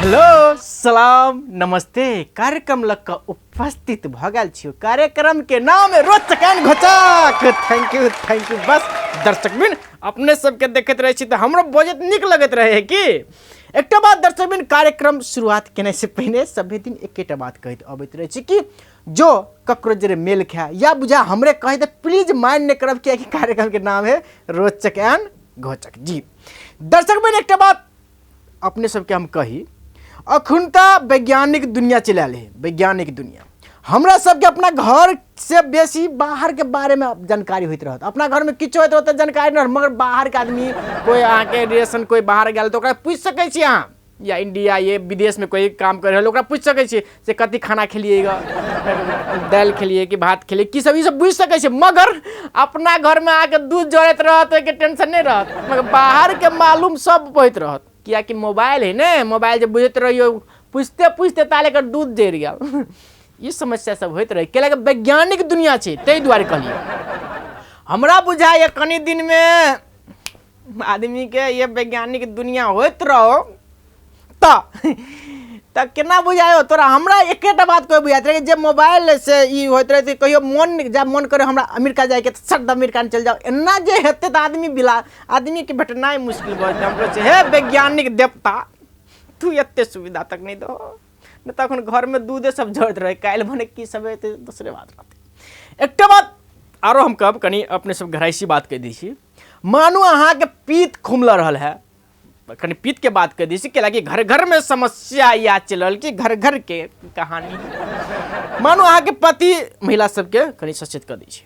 Hello सलाम नमस्ते कार्यक्रम लग का उपस्थित भगल छियो। कार्यक्रम के नाम है रोचक एंड घोचक। थैंक यू बस दर्शक बिन अपने सबके देखते रहे छी तो हमरो बहुत निक लगत रहे है कि एकटा बात दर्शक बिन कार्यक्रम शुरुआत करने से पहले सभी दिन एक बात कहते अबैत रहे छी कि जो ककरो जरे मेल खाए या बुझा हमरे कहे तो प्लीज माइंड नहीं करब कि कार्यक्रम के नाम है रोचक एंड घोचक। जी दर्शक बिन एकटा बात अपने सबके हम कही अखुनता वैज्ञानिक दुनिया चलाल है। वैज्ञानिक दुनिया हमरा सबके अपना घर से बेसी बाहर के बारे में जानकारी होते रहत। अपना घर में किछो होत रहत जानकारी न, मगर बाहर के आदमी कोई आके रिलेशन कोई बाहर गेल तो ओकरा पूछ सकै छी अहाँ, या इंडिया ये विदेश में कोई काम कर रहल ओकरा पूछ सकै छी से कथी खाना खेलिएगा, दाल खेलिए कि भात खेलिए कि सब, ई सब बुझ सकै छी। मगर अपना घर में आके दूध जोड़त रहत के टेंशन नहीं रहत, मगर बाहर के मालूम सब होइत रहत। किया कि मोबाइल है ना, मोबाइल जब बुझते रहियो पूछते पूछते ताले कर दूध जर गया। ये समस्या सब होते रहे क्या वैज्ञानिक दुनिया छै, तै द्वारे कहलिए हमरा बुझाय कनी दिन में आदमी के ये वैज्ञानिक दुनिया होत रहो त केना बुझायो तोरा। हमरा एकेटा बात कोई बुझात रहे जब मोबाइल से ई होत रहे कहियो मन जब मन करे हमरा अमेरिका जाए के त सट अमेरिका चल जाओ। एना जे हेते त आदमी के भेटनाइ मुश्किल भ जाए। हमरो छै हे वैज्ञानिक देवता तू एते सुविधा तक नहीं दो न, तखन घर में दूधे सब झड़त रहे काल भने की सब हेते दूसरे बात रहते। एकटा बात आरो हम कहब कनी अपने सब घराइसी बात कह दी छी। मानू अहाँ के पीत खुमल रहल है, कनी पीत के बात कर दी कि लगी घर घर में समस्या या चलल कि घर घर के कहानी। मानू अहाँ के पति महिला सबके कनी सचेत कर दी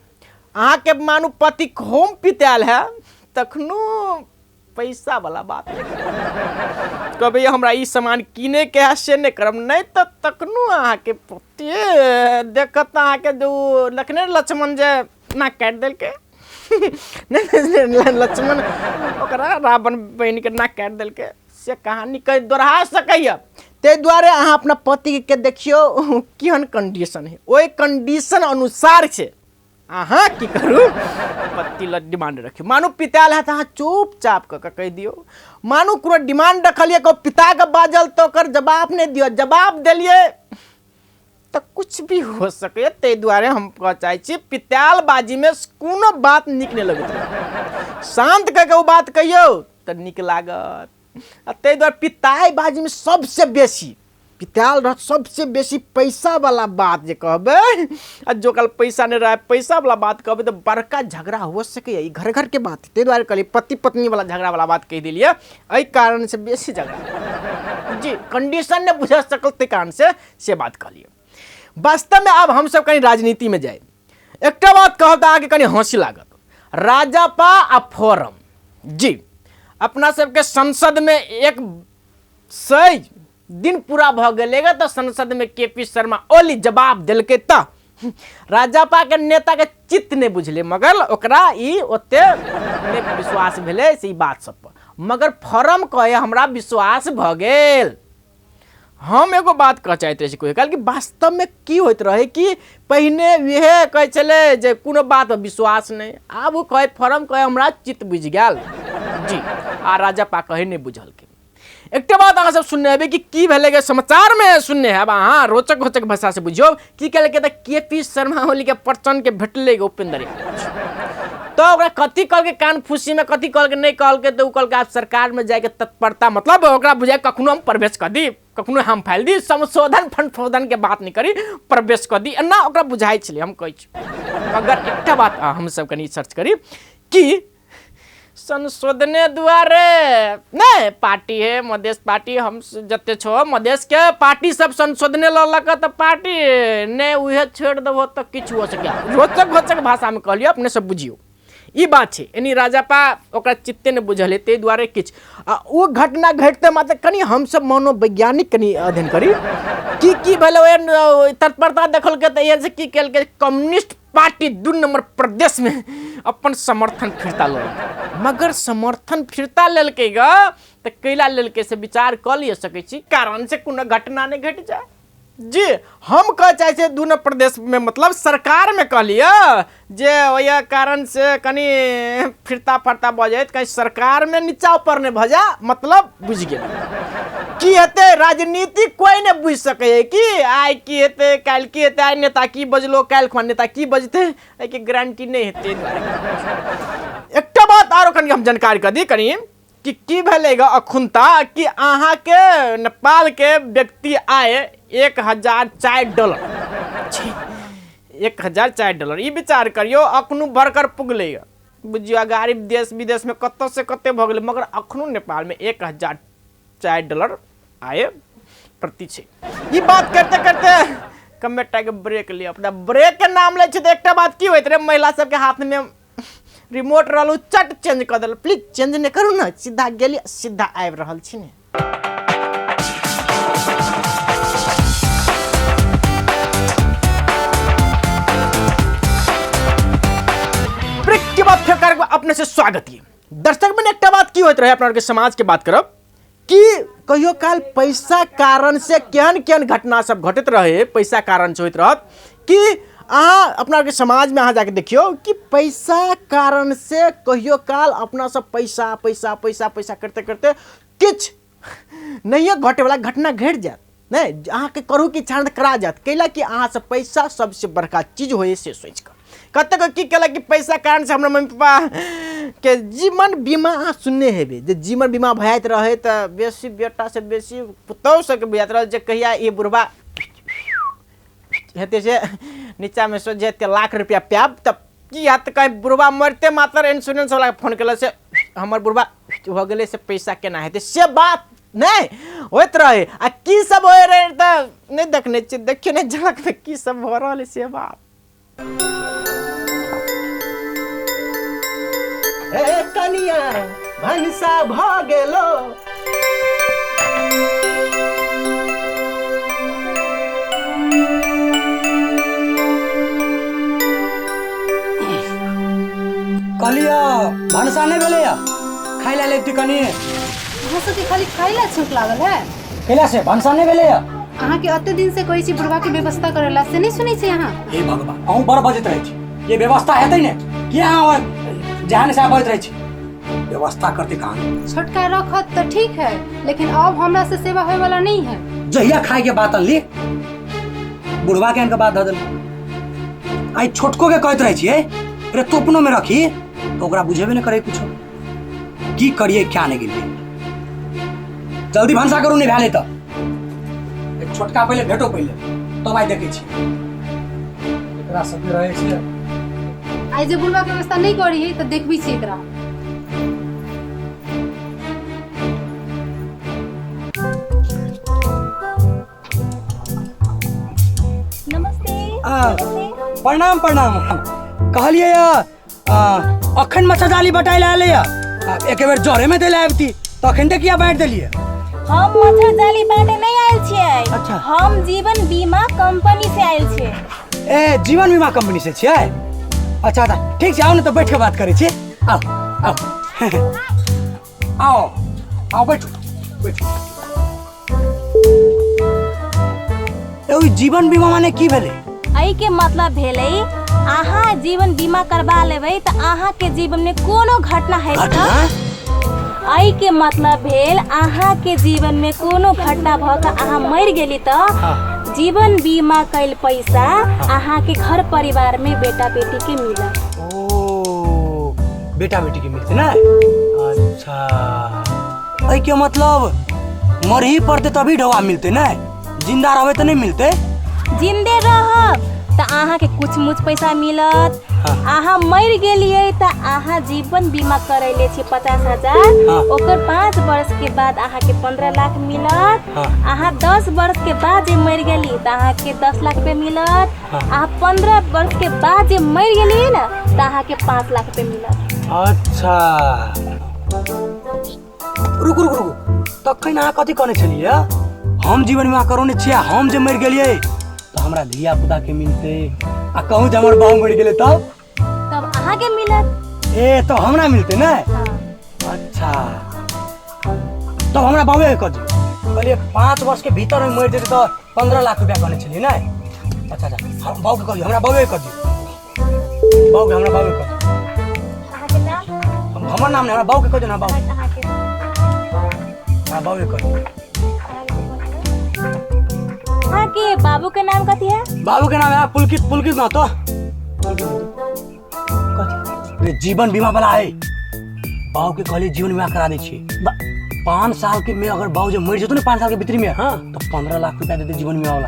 अहाँ के मानू पति खूम पिताल है तखनो पैसा वाला बात कभी हमरा ई सामान किने के है से नहीं करब, नहीं तो तखनो अहाँ के पति देखत अहाँ के जो लखने लक्ष्मण जे ना काट देल के लक्ष्मण ओकरा रावण बहन के नाक काट देल के से कहानी कह दोहरा सकैया। ते द्वारे अहाँ अपना पति के देखियो केहन कंडीशन है, ओई कंडीशन अनुसार से अहाँ की करू पति ल डिमांड रखियो। मानू पिताल है तो अहाँ चुपचाप क कह दियो। मानू कोनो डिमांड रखलिए को पिता के बाजल तो कर जवाब नहीं दियो, जवाब दिलिए तो कुछ भी हो सके। ते द्वारे हम चाहे छी पिताल बाजी में कोनो बात निक नहीं लगत, शांत करके वो बात कहियो तो निक लागत। ते द्वारे पिताई बाजी में सबसे बेसी पिताल रह सबसे बेसी पैसा वाला बात जे कहबे जो कल पैसा नहीं रहा पैसा वाला बात कहबे तो बड़का झगड़ा हो सके। घर घर के बात ते द्वारे कहली पति पत्नी वाला झगड़ा वाला बात कह दिलिए, एहि कारण से बेसी झगड़ा जी कंडीशन ने बुझा सकल ते कारण से बात कहलिए। वास्तव में अब हम सब कहीं राजनीति में जाए एक बात कहो तो आगे कहीं हंसी लागत। राजापा आ फोरम जी अपना सबके संसद में एक 100 दिन पूरा भ गएगा तो संसद में केपी शर्मा ओली जवाब दिलके तो राजापा के नेता के चित्त नहीं बुझले, मगर ओकरा ई ओते विश्वास भेले से बात सब पर, मगर फोरम कहे हमरा विश्वास भ गेल। हम एगो बात कह चाहते रहे कोई कल कि वास्तव में की होत रहे कि पहले यह कहे चले जे कोनो बात पर विश्वास नहीं, आब वो कहे फोरम कहे हमरा चित्त बुझ गेल जी आ राजापा कहे नहीं बुझल के। एक बात अहाँ सब सुनने है कि भेले के समाचार में सुनने है हाँ रोचक घोचक भाषा से बुझियो की कहले के केपी शर्मा ओली के प्रचंड के भेटले उपेंद्र यादव तो ओकरा कथी कहल के कान फूसी में कथी कहल के नहीं कहल के तो कहल के आप सरकार में जाए के तत्परता मतलब ओकरा बुझाए कखनो हम प्रवेश कर दी कखनो हम फाइल दी संशोधन फंशोधन के बात नहीं करी प्रवेश कर दी एना ओकरा बुझाई छले। हम कहै छी अगर एकटा बात हम सब कनी सर्च करी कि संशोधने द्वारे नहीं पार्टी है मधेश पार्टी हम जते छो मधेश के पार्टी सब संशोधने ललक तो पार्टी ने उहे छोड़ देबो तो किछ हो सके। रोचक घोचक भाषा में कहलियो अपने सब बुझियो ई बात है। यानी राजापा ओकरा चित्ते ने बुझले ते द्वारे किछ वो घटना घटते मात्र कनी हम सब मनोवैज्ञानिक कनी अध्ययन करी की भेले तत्परता देखल के त से की केल के कम्युनिस्ट पार्टी 2 नंबर प्रदेश में अपन समर्थन फिरता ले, मगर समर्थन फिरता लेलके ग तो कैला लेलके से विचार कर लिये सके छी कारण से कोनो घटना नहीं घट जाए जी हम कह चाहे छे दोनों प्रदेश में मतलब सरकार में कह लिया जे वह कारण से कनी फिरता फरता भ जाए कहीं सरकार में नीचा ऊपर ने भजा मतलब बुझ गए की हेते राजनीति कोई ने बुझ सके कि आइ की हेते काल की हेते आइ नेता की बजलो काल खुन नेता की बजते कि गारंटी नहीं हेते एक बात आरो कनी हम जानकारी कर दी कनी कि भलेगा अखुनता कि अहाँ के नेपाल के व्यक्ति आए $1004 $1004 ये विचार करियो अखनू भरकर पुगले बुझियो गरीब देश विदेश में कत से कते भ गेले मगर अखनू नेपाल में $1004 आए प्रति छे। ये बात करते करते कमेटा के ब्रेक लिया अपना ब्रेक के नाम ले छे तो एकटा बात की होइत रे महिला सब के हाथ में रिमोट रहलू चट चेंज कर दिल प्लीज चेंज नहीं करू ना सीधा गेली सीधा आबि रहल छी ने ब्रेक के बाद फिर कार्यक्रम अपने से स्वागत है दर्शक में एक बात की होइत रहे अपना के समाज के बात करब कि कहियो काल पैसा कारण से केहन केहन घटना सब घटित रहे पैसा कारण से होइत रहत कि अहाँ अपना के समाज में अहाँ जाके देखियो कि पैसा कारण से कहियो काल अपना सब पैसा पैसा पैसा पैसा करते करते किछ नहीं घटे वाला घटना घट जात नहीं अहाँ के करू की छांद करा जात कैला कि अहाँ से पैसा सबसे बड़का चीज होए से सोच कर कते की केला कि पैसा कारण से हमरा मम्मी पापा के जीवन बीमा अहाँ सुनने हेबे जे जीवन बीमा भयात रहे त बेसी बेटा से बेसी पुतौ से के भयात रहे जे कहिया ये बुढ़वा हेते से नीचा में सो जेते लाख रुपया पाब तब की हाथ कहीं बुढ़वा मरते मात्र इंश्योरेंस वाला फोन केला से हमर बुढ़वा हो गेले से पैसा केना हेते से बात नहीं होत रहे आ की सब होय रहे त नहीं देखने छी देखियो ने झलक में की सब हो रहल से बात ए कनिया भंसा भ गेलो कलिया भानसा नहीं भेले खाई ला लेती कनी अहाँ सबके खाली खाइला छूट लागल है केला से भानसा नहीं भेले अहाँ के अते दिन से कोई चीज बुढ़वा के व्यवस्था करेला से नहीं सुनै छी अहाँ हे भगवान अहू बड़ बजत रहे छी ये व्यवस्था हेतै ने कि अहाँ जहान से बजत रहे छी व्यवस्था करते कहां छोटका रखत तो ठीक है लेकिन अब हमरा से सेवा होय वाला नहीं है जहिया खाए के बात ले बुढ़वा के इनका बात धदल आई छोटको के कहत रहे छी रे तोपनो में रखी तो ओकरा बुझेबे न करे कुछ की करिए क्या नहीं गेलिए जल्दी भानसा करू नहीं भेले त छोटका पहले भेटो पहले तब आई देखे छी एकरा सब रहे छै आई जे बुढ़वा के व्यवस्था नहीं करी है तो देखबी छी एकरा नमस्ते प्रणाम प्रणाम कहलिए अखन मच्छर जाली बटाई लाले एक बेर जोरे में देले आबती तखन ते किया बांट देलिए हम मच्छर जाली बांटे नहीं आयल छियै अच्छा। हम जीवन बीमा कंपनी से आयल छियै ए जीवन बीमा कंपनी से छियै अच्छा अच्छा ठीक छै आओ न तो बैठ के बात करै छी आओ आओ आओ आओ बैठो बैठो ए जीवन बीमा माने की भेलै एहि के मतलब भेलै अहाँ जीवन बीमा करबा लेबै त अहाँ के जीवन में कोनो घटना है एहि के मतलब भेल अहाँ के जीवन में कोनो घटना भ के अहाँ मर गेली त जीवन बीमा कैल पैसा अहाँ के घर परिवार में बेटा बेटी के मिलत ओ बेटा बेटी के मिलते ना अच्छा एहि के मतलब मरही पड़ते तभी ढवा मिलते ना जिंदा रहबे तो नहीं मिलते जिंदे रहब त अहाँ के कुछ मुछ पैसा मिलत अहाँ मर गेलिए त अहाँ जीवन बीमा करैले छी 50,000 ओकर 5 वर्ष के बाद अहाँ के 15 लाख मिलत अहाँ 10 वर्ष के बाद जे मर गेली त अहाँ के 10 लाख रुपए मिलत अहाँ 15 वर्ष के बाद जे मर गेली ना त अहाँ के 5 लाख रुपए मिलत अच्छा रुक रुक रुक तखन अहाँ कथी कहने छलिए हम जीवन बीमा करौने छियै हम जे मर गेलिए तो हमरा धिया पुता के मिलते आ कहूँ जे हमर बाबू मर गेले तब अहाँ के मिलत ए तो हमरा मिलते ना अच्छा तो हमरा बाबू के कथी कहलिए 5 वर्ष के भीतर में मर जेते तो 15 लाख रुपया कहने चलिए ना। अच्छा अच्छा हम बाबू के कहिए, हमरा बाबू कर दियो, बाबू के हमरा बाबू कर दियो। अहाँ के नाम हमर नाम नहीं, हमरा बाबू के कह दो ना, बाबू अहाँ के हां बाबू कर दियो। अहाँ के बाबू के नाम कथी है? बाबू के नाम है पुलकित ना तो जीवन बीमा वाला है। बाबू के कहली जीवन बीमा करा दे छी। 5 साल के में अगर बाबू जब मर जतो ना 5 साल के भीतर में, हाँ तो 15 लाख रुपया देते जीवन बीमा वाला।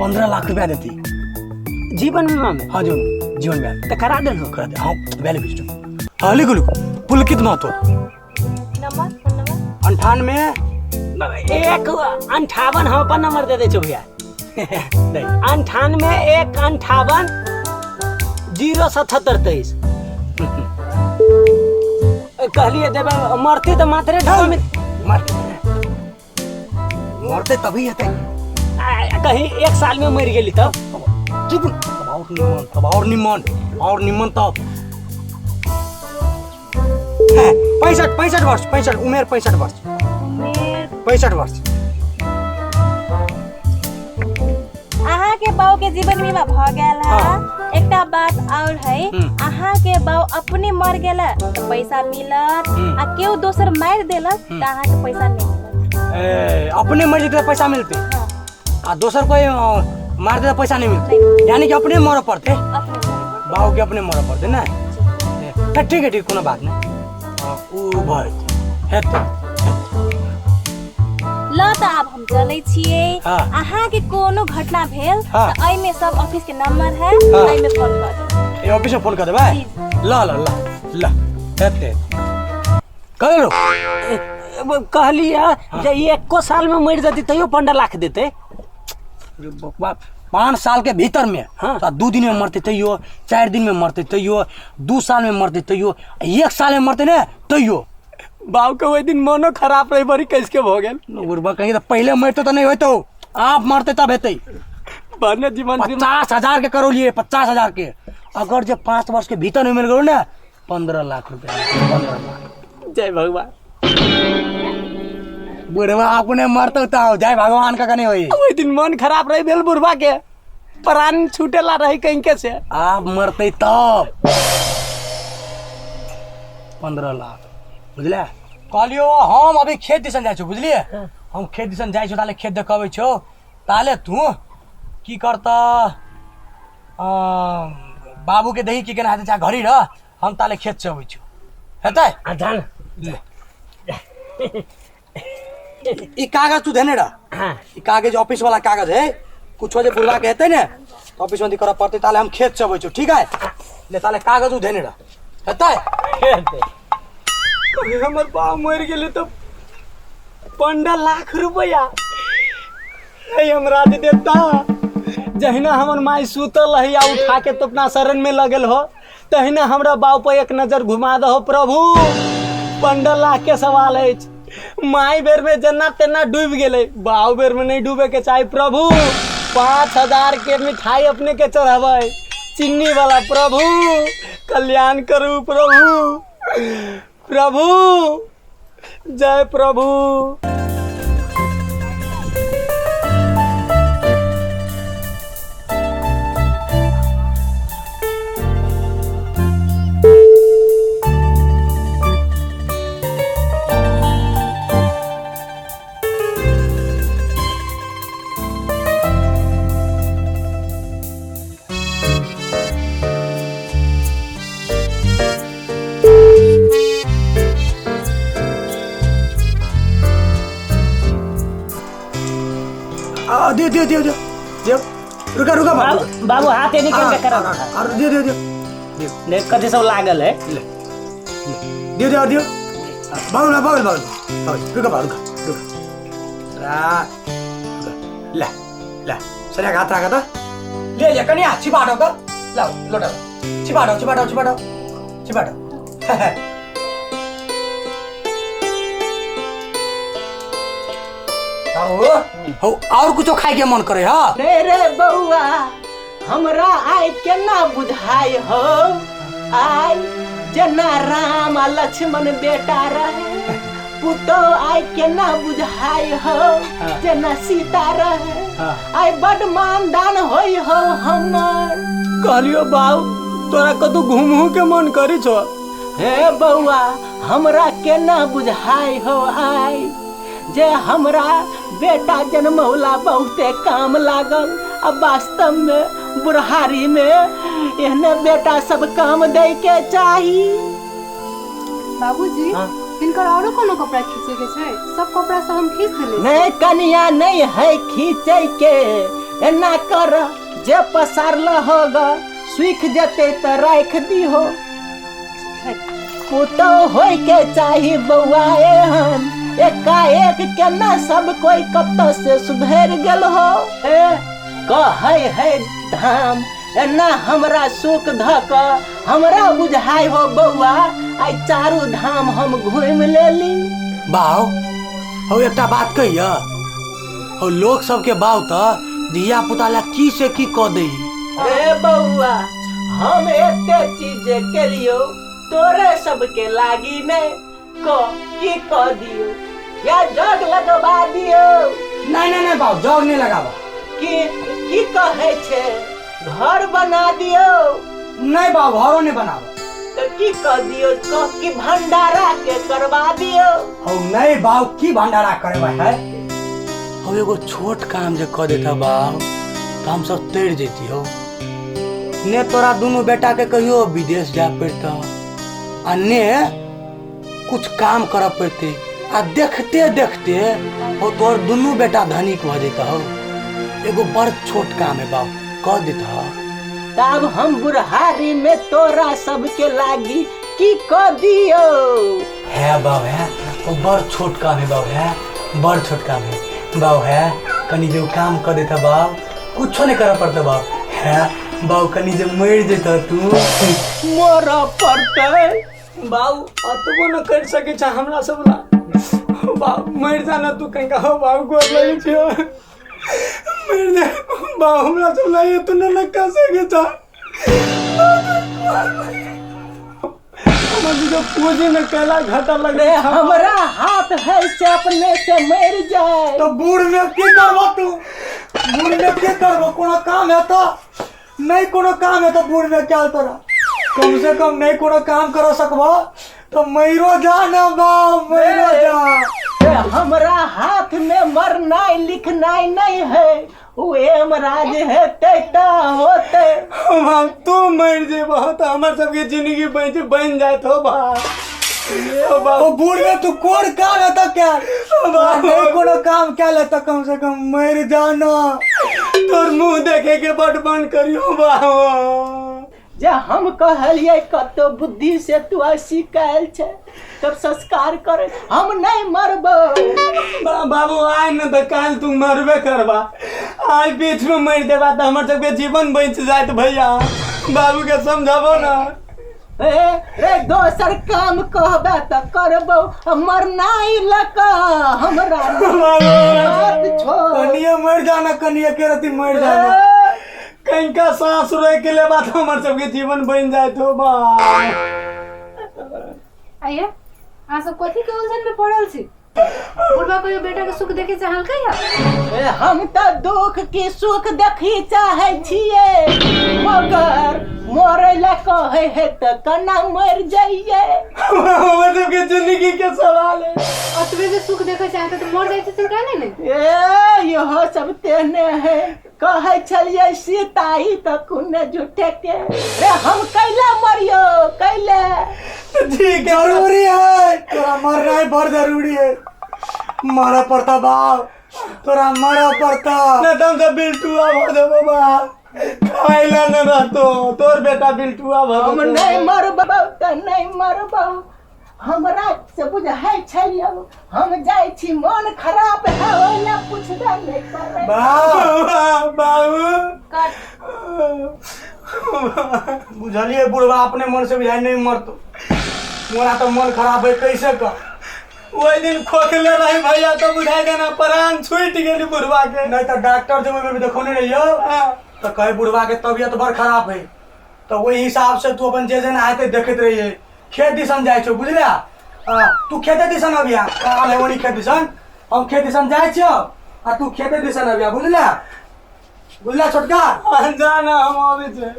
15 लाख रुपया देती जीवन बीमा में। हाँ जीवन बीमा तो करा दे करा दे। हाँ वैल्यू बिस्ट हाँ लिखो पुलकित महतो नंबर फोन नंबर 98 एक 58 हम अपन नंबर दे दे छो भैया। 98 1 58 077 23 कहलिए देवे मरते तो मात्रे ढाबा में मरते तभी है कहीं 1 साल में मर गेली तब चुप और निमन तब 65 वर्ष 65 उमेर 65 वर्ष 65 वर्ष। अहाँ के बाऊ के जीवन बीमा भ गेल है। एकटा बात और है, अहाँ के बाऊ अपने मर गेल तो पैसा मिलत, आ केहू दोसर मार देलक तो अहाँ के पैसा नहीं मिलत। अपने मर जेते पैसा मिलते, आ दोसर कोई मार दे पैसा नहीं मिलते, यानी कि अपने मर पड़ते। बाबू के अपने मर पड़ते ना। ठीक है कोनो बात नहीं। उ भाई हेते ल त अब हम चलै छियै। हाँ। अहाँ के कोनो घटना भेल हाँ। त एमे सब ऑफिस के नंबर है, हाँ। एमे फोन कर देब। ए ऑफिस में फोन कर देबै। ल हेते करो कहलिए जे 1 साल में मर जाती तैयो 15 लाख देते। 5 साल के भीतर में, हाँ। तो 2 दिन में मरते तैयो, 4 दिन में मरते तैयो, 2 साल में मरते तैयो, 1 साल में मरते ना तैयो। बाबू के वही दिन मनो खराब रही बड़ी कैसे हो गेल। गुरबा कहीं तो पहले मरते तो नहीं होते, आप मरते तब हेते। बने जीवन 50,000 के करो लिए 50,000 के, अगर जब 5 वर्ष के भीतर में मिल गए ना 15 लाख रुपया। 15 लाख। जय भगवान। बुढ़वा अपने मरते तो जय भगवान का नहीं होई। वही दिन मन खराब रही बेल बुढ़वा के प्राण छूटेला रही कहीं के से। आप मरते तब 15 लाख बुझले। कहलियो हम अभी खेत दिसन जाइ छौ बुझलिए। हम खेत दिसन जाइ छौ ताले खेत देखबै छौ ताले तू की करता बाबू के दही की केना हाथे जा घरी रह, हम ताले खेत से अबै छौ हेतै। जान ई कागज तू देने रह। हाँ। ई कागज ऑफिस वाला कागज है, कुछ जे बुढ़वा के हेतै ने तो ऑफिस में करऽ पड़तै, ताले हम खेत से अबै छौ ठीक है। ले ताले कागज उ देने रह हेतै। हमर बाप मर गेले तो 15 लाख रुपया नहीं हमरा दे देता। जहिना हमर माई सुतल रही आ उठा के तो अपना शरण में लगल हो, तहिना हमरा बाप पर एक नजर घुमा दहो प्रभु। 15 लाख के सवाल है। माई बेर में जना तेना डूब गेले, बाऊ बेर में नहीं डूबे के चाहे प्रभु। 5,000 के मिठाई अपने के चढ़ावे चीनी वाला प्रभु, कल्याण करू प्रभु। प्रभु जय प्रभु। दियो रुका बाबू हाथ ये निकल के करा और दियो देख कथी सब लागल है। दियो बाबू रुका ला सरिया हाथ राखा त ले कन्या छिपाटो त ल लोटा छिपाटो हो और कुछ खाए के मन करे हा। रे बउआ हमरा आय केना बुझाई हो, आय जना राम आ लक्ष्मण बेटा रहे पुतो आय केना बुझाई हो जेना सीता रहे आय बड मानदान होई हो हमर। कहलियो बाऊ तोरा कतौ घूमू के मन करी छो। हे बउआ हमरा केना बुझाई हो आय जे हमरा बेटा जन्मौला बहुते काम लागल। अब वास्तव में बुढ़ारी में एहने बेटा सब काम दे के चाही। बाबूजी इनकर औरो कोनो कपड़ा खींचे के छै? सब कपड़ा से हम खींच देले। नहीं कनिया नहीं है खींचे के, एना कर जे पसारल होगा सूख जते तो राख दी हो। पुतो होय के चाही बउआ एहन एकाएक केना सब कोई कत्तो से सुधर गेल हो। कहे है धाम एना हमरा सुख धक हमरा बुझाई हो बउआ आई चारू धाम हम घूम लेली। बाऊ हो एकटा बात कहिया हो लोग सबके बाऊ त धिया पुता ला की से की क दे। ए बउआ हम एते चीज केलियो तोरे सबके लागी ने की क दियो या जग लगवा दियो। नहीं बाऊ जग नहीं लगावा। की कहे छे घर बना दियो। नहीं बाऊ घरों नहीं बनावा। तो की कर दियो की भंडारा के करवा दियो। हो नहीं बाऊ की भंडारा करवा है। हो एगो छोट काम जे क देता बाऊ तो हम सब तैर जेती हो। ने तोरा दोनों बेटा के कहियो विदेश जा पड़ता आ ने कुछ काम कर पड़ते आ देखते देखते हो तोर दोनों बेटा धनिक हो जाता हो। एगो बड़ छोट काम है बाऊ कह देता। तब हम बुढ़ारी में तोरा सबके लागी की क दियो। है बाऊ है वो बड़ छोट काम है बाऊ है बड़ छोट काम है बाऊ है। कनी जो काम कर देता बाऊ कुछ नहीं कर पड़ता बाऊ है। बाऊ कनी जो मर जेता तू मोरा पड़ते बाऊ अतबो न कर सके छ हमरा सब ला। बाऊ मर जाना तू कहीं का हो बाऊ को लगे छियो मर जा बाऊ हमरा सब ला ये तू न कर सके छ। जो पूजे न कैला घाटा लग रे हमरा हाथ है से अपने से मर जाए। तो बूढ़ में की करबो तू? बूढ़ में की करबो? कोनो काम है तो नहीं कोनो काम है तो बूढ़ में क्या तोरा? कम से कम नहीं कोनो काम कर सकबो तो मरो जा ना बाऊ मरो जा। हमरा हाथ में मरना लिखना नहीं है वे हमराज है तेता होते। हम तू मर जे बहुत हमर सबके जिंदगी बन जाए तो ओ बूढ़ में तू कोन काम है तो क्या? नहीं कोनो काम क्या ले तो कम से कम मर जाना। तोर मुंह देखे के बड़ बंद करियो बाबू। जे हम कहलिए कतो बुद्धि से तू ऐसी कहल छे तब संस्कार करे हम नहीं मरबो। बाबू आय न तो काल तू मरबे करबा। आज बीच में मर देबा तो हमर सबके जीवन बच जात भैया। बाबू के समझाबो ना। रे दोसर काम कहबे तो करबो मरना ही लका हमरा हाथ छोड़। कनिया मर जाना कनिया के रती मर जाना। कहीं का सांस रोए के ले बात हमर सबके जीवन बन जाए तो बा। आइए आ सब कथी के उलझन में पड़ल छी? बुढ़वा को बेटा के सुख देखे चाहल कहिया? हम तो दुख की सुख देखी चाहे छिए मगर मरे ला कहे है तो कना मर जाइए। हमर सबके जिंदगी के सवाल है। अतबे जे सुख देखे चाहते तो मर जाते तो कहने नहीं। यहो सब तेने है कहे छलिए सीताई तो कुने झूठे के रे हम कैला मरियो कैले। ठीक जरूरी है तोरा मरना है बड़ जरूरी है। मरा पड़ता बाप तोरा मरा पड़ता न तुम सब बिल्टुआ भदो बाबा खाइला न रहतो तोर बेटा बिल्टुआ भदो। हम नहीं मरबो तो नहीं मरबो हमरा से बुझाई छलियो हम जाई छी मन खराब है ओला पूछदा नहीं करे। बाबू बुझलिए बुढ़वा अपने मन से बुझाई नहीं मरतो। मोरा तो मन खराब है कैसे का। वही दिन खोखले रही भैया तो बुझाई देना प्राण छूट गेली बुढ़वा के। नहीं तो डॉक्टर जब में देखोने रहियो तो कहे बुढ़वा के तबियत बड़ खराब है तो वही हिसाब से तू अपन जे जना आते देखत रहिए खेत दिसन जाय छो बुझला। तू खेते दिसन अबिया काल है वनी खेत दिसन हम खेत दिसन जाय छियो आ तू खेते दिसन अबिया बुझला छोटका जाना हम आबे छै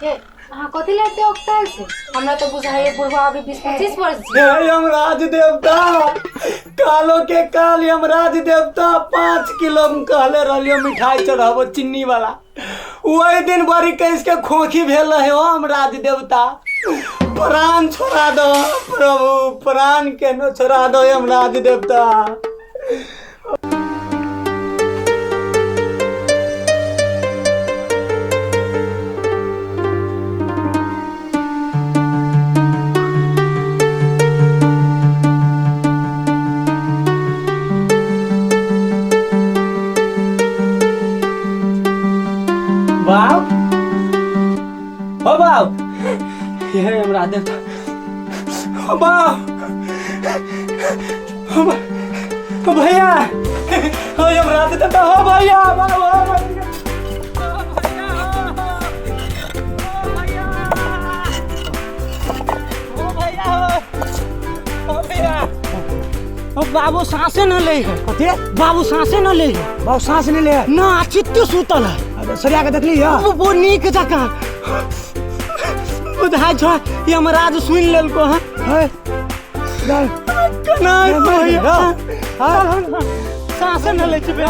ए हाँ कथी लेते ओक्ताल से हमरा तो बुझाइए बुढ़वा अभी 20-25 वर्ष छै हे यमराज देवता कालो के काल यमराज देवता 5 किलो कहले रहलियो मिठाई चढ़ाबो चीनी वाला वही दिन बड़ी कैस के खोखी भेल रहे हो यमराज देवता प्राण छोड़ा दो प्रभु प्राण के न छोड़ा दो यमराज देवता बाप ओ बाप ये यमराज देवता ओ बाप ओ भैया ओ यमराज देवता ओ भैया बाबू सांसे न ले है कथी बाबू सांसे न ले है बाबू सांस नहीं ले ना चित्त सुतल है सरिया के देखली या वो नीक जका बुझाय छ यमराज सुन लेलको है है कना भैया सांस न ले छबे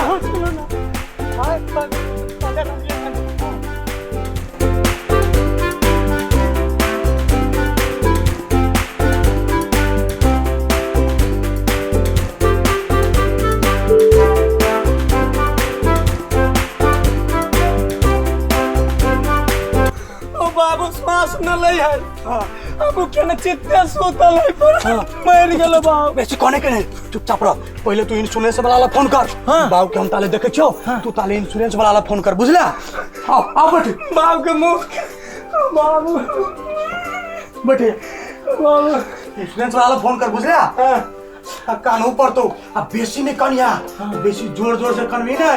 बाबू श्वास न ले है अब केना चित्ते सुतल है पर मर गेलो बाबू बेसी कोने के चुपचाप रह पहले तू इंश्योरेंस वाला ला फोन कर बाबू के हम ताले देखे छो तू ताले इंश्योरेंस वाला ला फोन कर बुझला आओ बैठ बाबू के मुंह बाबू बैठे बाबू इंश्योरेंस वाला ला फोन कर बुझला कान ऊपर तो अब बेसी में कनिया बेसी जोर जोर से कनवी ना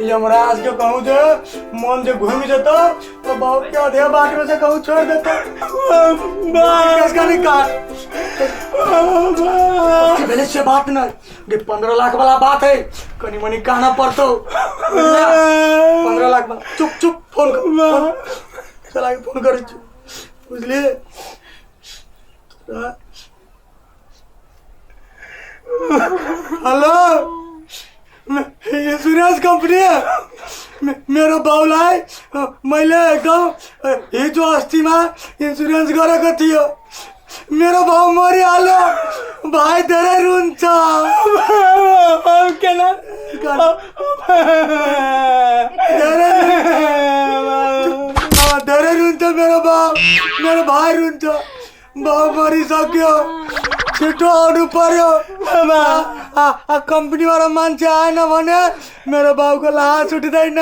यमराज के कहूं जे मन जे घूम जेतो तो बाबू के आधे बाट में से कहूं छोड़ देतो बस कनी काट पहले से बात ना ये 15 लाख वाला बात है कनी मनी कहना पड़तो 15 लाख वाला चुप चुप फोन कर चला के फोन कर बुझली हेलो इंश्योरेंस कंपनी है मेरा बाउला है मैले एकदम ये जो अस्ति में इंश्योरेंस गरेको थियो मेरो भाउ मरिहाल्यो भाइ धेरै रुन्छ केना धेरै रुन्छ मेरो भाइ रुन्छ भाउ मरिसक्यो छिटो आउनु पर्यो कंपनी वाला मान्छे आएन भने मेरो बाउको लास उठ्दैन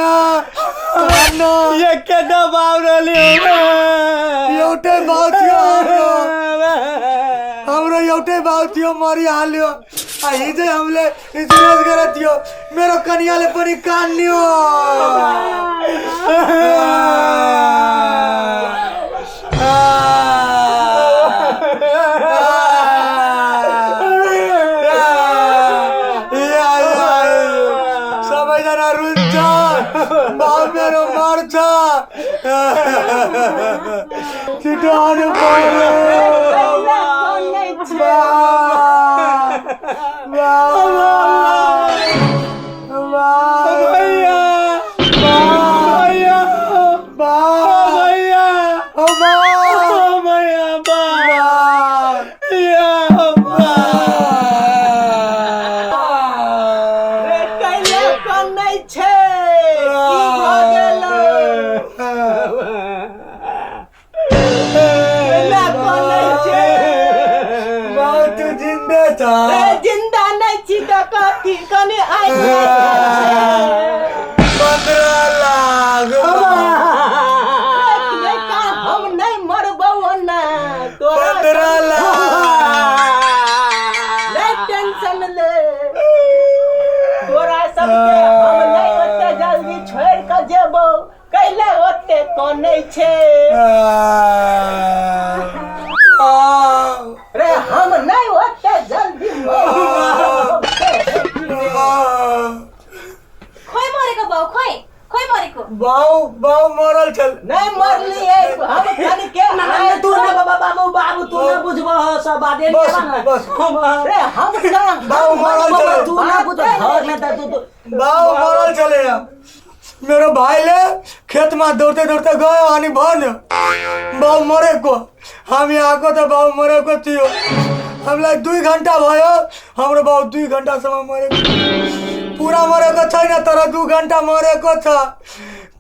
केटा बाउले एउटै भाउ थियो हाम्रो एउटै भाउ थियो मरिहाल्यो हिजै हामीले इन्सुरेन्स गरेको थियो मेरो कन्याले पनि कान्यो सबैजना रुन्छ भाउ मेरो मर्छ छिटो आउनु पर्यो जिंदा नहीं छी तो कथी कने आई 15 लाख हम नहीं मरबो ना तोरा 15 लाख ले टेंशन ले तोरा सबके हम नहीं ओते जल्दी छोड़ के जेबो कैले ओते कोने छे बाऊ मरल छल नहीं मरली है हम खाली के ना तू ना बाबू तू ना बुझबो सब बादे बस अरे हम ना बाऊ मरल छल तू ना बुझ घर में तू बाऊ मरल छले मेरे भाई ले खेत में दौड़ते दौड़ते गए आनी बन बाऊ मरे को हम यहाँ को तो बाऊ मरे को थियो हम लाइक 2 घंटा भयो हमरो बाऊ 2 घंटा समय मरे पूरा मरे को छै ना तोरा 2 घंटा मरे को था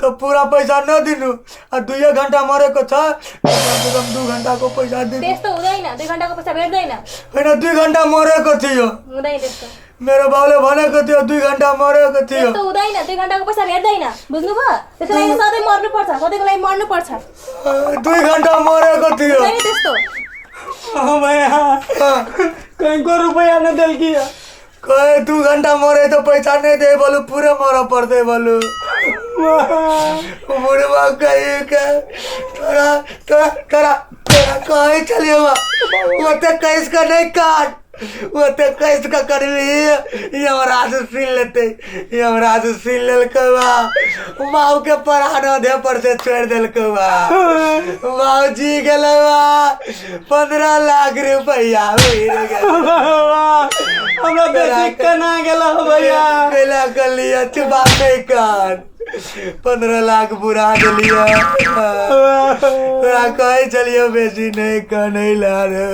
तो पूरा पैसा न दिनु आ 2 घंटा मरे को था तो 2 घंटा को पैसा दे त्यस्तो हुँदैन 2 घण्टाको पैसा भेट्दैन हैन 2 घंटा मरे को थियो हुँदैन त्यस्तो मेरो बाउले भनेको थियो 2 घंटा मरेको थियो त्यस्तो हुँदैन 2 घण्टाको पैसा भेट्दैन बुझ्नुभयो त्यसको लागि सधैँ मर्नुपर्छ सधैँको लागि मर्नुपर्छ 2 घंटा मरेको थियो हुँदैन त्यस्तो भैया कहीं को रुपया न दिल किया कहे 2 घंटा मरे तो पैसा नहीं दे बोलू पूरे मरा पड़ते बोलू बुढ़वा कहीं के तोरा कहीं चलिए वो तो कैस का नहीं काट वो तो कैस का करवी ये हमरा से सीन लेल कबा माऊ के परानो दे पर से छोड़ देल कबा माऊ जी गेले बा 15 लाख रुपया हमरा बेटी कना गेला भैया केला कर लिया चुपा नहीं कर 15 लाख बुरा दिलिया तोरा कहे चलिए बेसी नहीं कर नहीं ला रे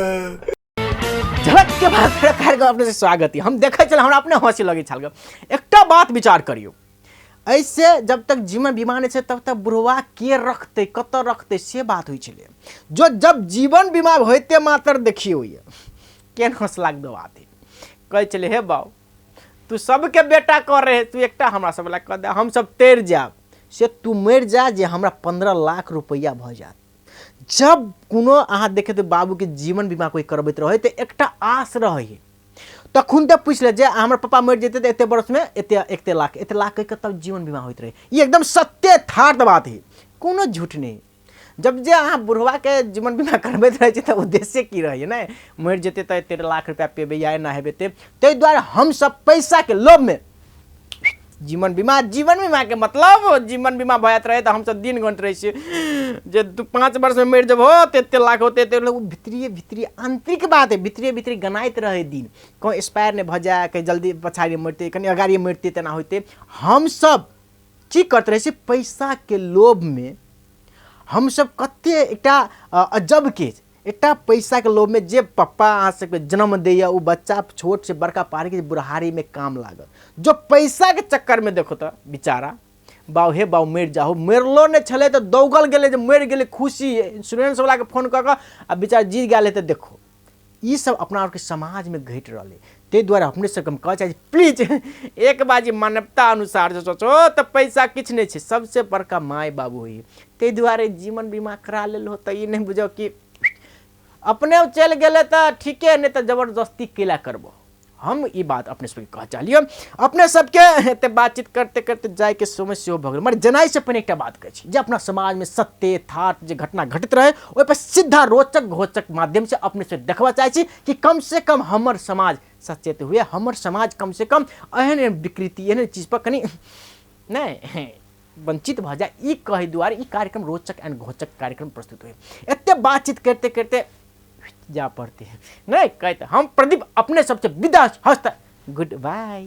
झलक के बाद फिर कार्यक्रम अपने से स्वागत है हम देखे चल हमरा अपने हंसी लगे छल एकटा बात विचार करियो ऐसे जब तक जीवन बीमा नहीं है तब तक बुढ़वा के रखते कत रखते से बात हुई छले जो जब जीवन बीमा होते मात्र देखिए हुई केन हंसलाक दो बात है कहे चले हे बाऊ तू सबके बेटा कर रहे तू एकटा हमरा सब ला कह दे हम सब तेर जाब से तू मर जा जे हमरा 15 लाख रुपया भ जात जब कोनो अहाँ देखे तो बाबू के जीवन बीमा कोई करबैत रहे तो एकटा आस रहे तखन तो पूछ ले जे हमर पापा मर जेते तो एते वर्ष में एते लाख के तब जीवन बीमा होइत रहे ये एकदम सत्य यथार्थ बात है कोनो झूठ नहीं जब जे अहाँ बुढ़वा के जीवन बीमा करबैत रहे तो उद्देश्य की रहे ना मर जेते तो 13 लाख रुपया पेबे या ना हेबे ते द्वारा हम सब पैसा के लोभ में जीवन बीमा के मतलब जीवन बीमा भयत रहे तो हम सब दिन गंत रहे जे 5 वर्ष में मर जब हो ते लाख होते भीतरी आंतरिक बात है भीतरी गनाइत रहे दिन कहीं एक्सपायर नहीं भ जाए कहीं जल्दी पछाड़ी मरते कहीं अगाड़ी मरते तेना होते हम सब की करते रहे पैसा के लोभ में हम सब कते एकटा अजब के एकटा पैसा के लोभ में जे पप्पा अहाँ सबके जन्म दैया वो बच्चा छोट से बड़का पार के बुढ़ारी में काम लागल जो पैसा के चक्कर में देखो तो बेचारा बाऊ हे बाऊ मर जाओ मरलो नहीं छले तो दौगल गेले जो मर गेले खुशी इंश्योरेंस वाला के फोन कर आ बेचारा जीत गए तो देखो ये सब अपना के समाज में घट रहे ते द्वारा अपने से कम कह चाहिए प्लीज एक बाजी मानवता अनुसार जो सोचो तो पैसा किछ नहीं है सबसे बड़का माय बाबू हुई ते द्वारा जीवन बीमा करा ले हो तो ये नहीं बुझो कि अपने चल गए तो ठीक है नहीं तो जबरदस्ती केला करबो हम ये बात अपने सब कह चलिए अपने सबके बातचीत करते करते जाए के समय से भगल मर जनाई से पहले एक बात कहे जे अपना समाज में सत्य यथार्थ जो घटना घटित रहे ओहि पर सीधा रोचक घोचक माध्यम से अपने से देखवा चाहे कि कम से कम हमर समाज सचेत हुए हमर समाज कम से कम एहन विकृति एहन चीज पर कहीं नहीं वंचित भ जाए ई कहे द्वारा ई कार्यक्रम रोचक एंड घोचक कार्यक्रम प्रस्तुत हुए एते बातचीत करते करते जा पड़ते हैं नहीं कहते हम प्रदीप अपने सबसे विदा हंसता गुड बाय।